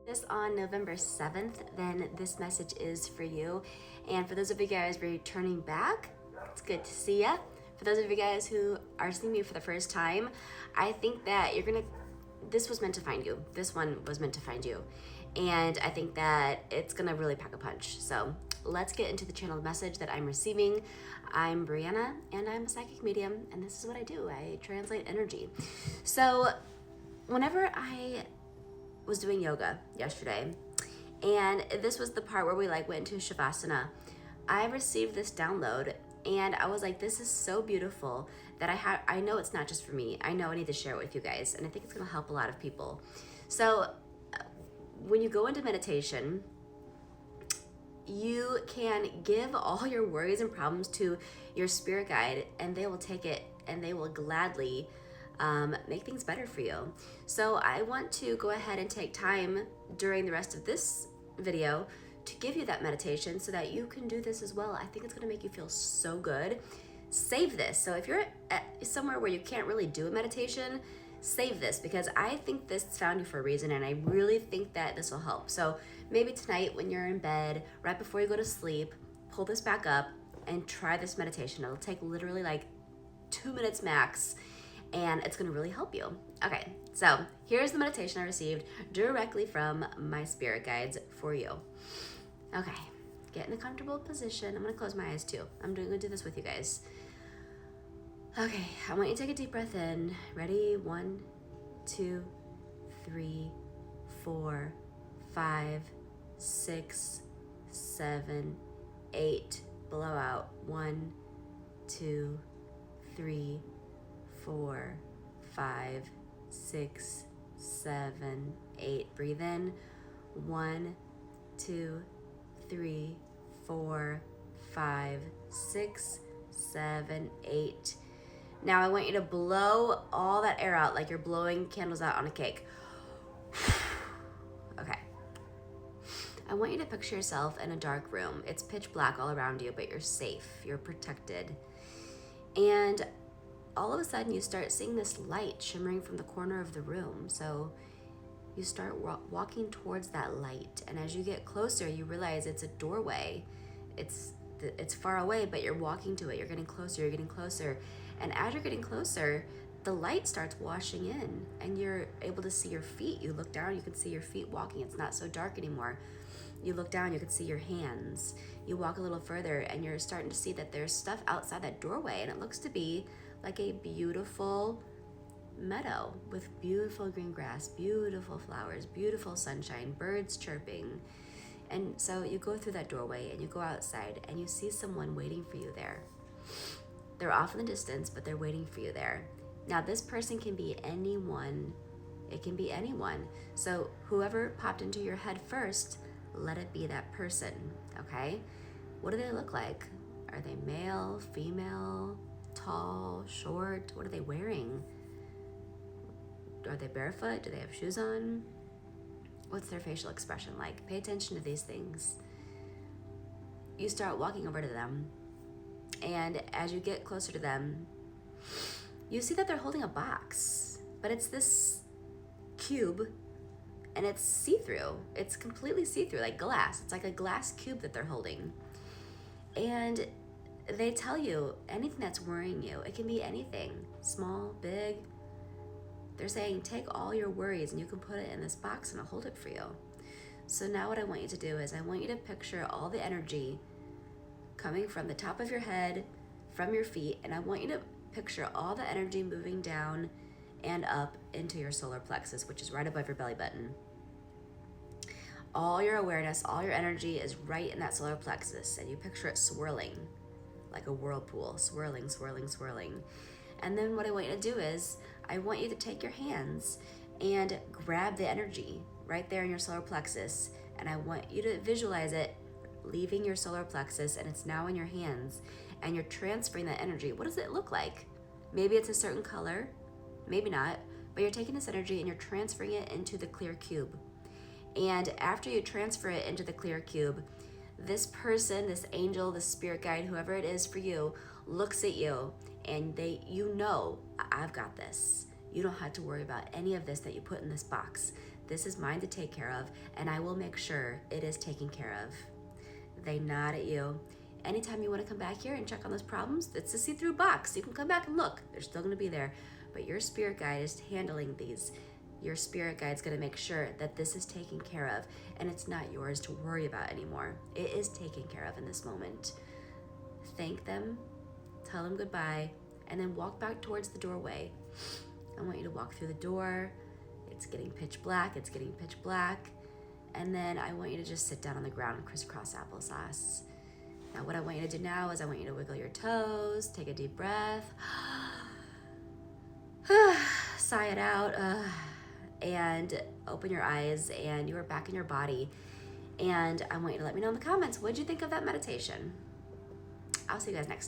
This on November 7th, then this message is for you. And for those of you guys returning back, it's good to see ya. For those of you guys who are seeing me for the first time, I think that this was meant to find you. This one was meant to find you. And I think that it's gonna really pack a punch. So let's get into the channeled message that I'm receiving. I'm Brianna, and I'm a psychic medium, and this is what I do. I translate energy. So whenever I was doing yoga yesterday, and this was the part where we went into Shavasana, I received this download, and I was like, this is so beautiful that I know it's not just for me. I know I need to share it with you guys, and I think it's gonna help a lot of people. So when you go into meditation, you can give all your worries and problems to your spirit guide, and they will take it and they will gladly make things better for you. So I want to go ahead and take time during the rest of this video to give you that meditation so that you can do this as well. I think it's gonna make you feel so good. Save this. So if you're at somewhere where you can't really do a meditation, save this, because I think this found you for a reason, and I really think that this will help. So maybe tonight when you're in bed, right before you go to sleep, pull this back up and try this meditation. It'll take literally 2 minutes max, and it's gonna really help you. Okay, so here's the meditation I received directly from my spirit guides for you. Okay, get in a comfortable position. I'm gonna close my eyes too. I'm gonna do this with you guys. Okay, I want you to take a deep breath in. Ready? 1, 2, 3, 4, 5, 6, 7, 8. Blow out. 1, 2, 3, 4, 5, 6, 7, 8. Breathe in. 1, 2, 3, 4, 5, 6, 7, 8. Now I want you to blow all that air out like you're blowing candles out on a cake. Okay. I want you to picture yourself in a dark room. It's pitch black all around you, but you're safe, you're protected. And all of a sudden you start seeing this light shimmering from the corner of the room. So you start walking towards that light, and as you get closer, you realize it's a doorway. It's far away, but you're walking to it. You're getting closer, you're getting closer. And as you're getting closer, the light starts washing in, and you're able to see your feet. You look down, you can see your feet walking. It's not so dark anymore. You look down, you can see your hands. You walk a little further, and you're starting to see that there's stuff outside that doorway, and it looks to be like a beautiful meadow with beautiful green grass, beautiful flowers, beautiful sunshine, birds chirping. And so you go through that doorway and you go outside, and you see someone waiting for you there. They're off in the distance, but they're waiting for you there. Now this person can be anyone. It can be anyone. So whoever popped into your head first, let it be that person, okay? What do they look like? Are they male, female, tall, short? What are they wearing? Are they barefoot? Do they have shoes on? What's their facial expression like? Pay attention to these things. You start walking over to them, and as you get closer to them, you see that they're holding a box, but it's this cube, and it's see-through. It's completely see-through, like glass. It's like a glass cube that they're holding. And they tell you anything that's worrying you. It can be anything, small, big. They're saying, take all your worries and you can put it in this box and I'll hold it for you. So now what I want you to do is I want you to picture all the energy coming from the top of your head, from your feet, and I want you to picture all the energy moving down and up into your solar plexus, which is right above your belly button. All your awareness, all your energy is right in that solar plexus, and you picture it swirling like a whirlpool, swirling, swirling, swirling. And then what I want you to do is I want you to take your hands and grab the energy right there in your solar plexus, and I want you to visualize it leaving your solar plexus, and it's now in your hands, and you're transferring that energy. What does it look like? Maybe it's a certain color, maybe not, but you're taking this energy and you're transferring it into the clear cube. And after you transfer it into the clear cube, this person, this angel, this spirit guide, whoever it is for you, looks at you, and you know, I've got this. You don't have to worry about any of this that you put in this box. This is mine to take care of, and I will make sure it is taken care of. They nod at you. Anytime you want to come back here and check on those problems, it's a see-through box. You can come back and look. They're still going to be there. But your spirit guide is handling these. Your spirit guide's going to make sure that this is taken care of, and it's not yours to worry about anymore. It is taken care of in this moment. Thank them, tell them goodbye, and then walk back towards the doorway. I want you to walk through the door. It's getting pitch black. It's getting pitch black. And then I want you to just sit down on the ground and crisscross applesauce. Now what I want you to do now is I want you to wiggle your toes, take a deep breath, sigh it out, and open your eyes, and you are back in your body. And I want you to let me know in the comments, what'd you think of that meditation? I'll see you guys next time.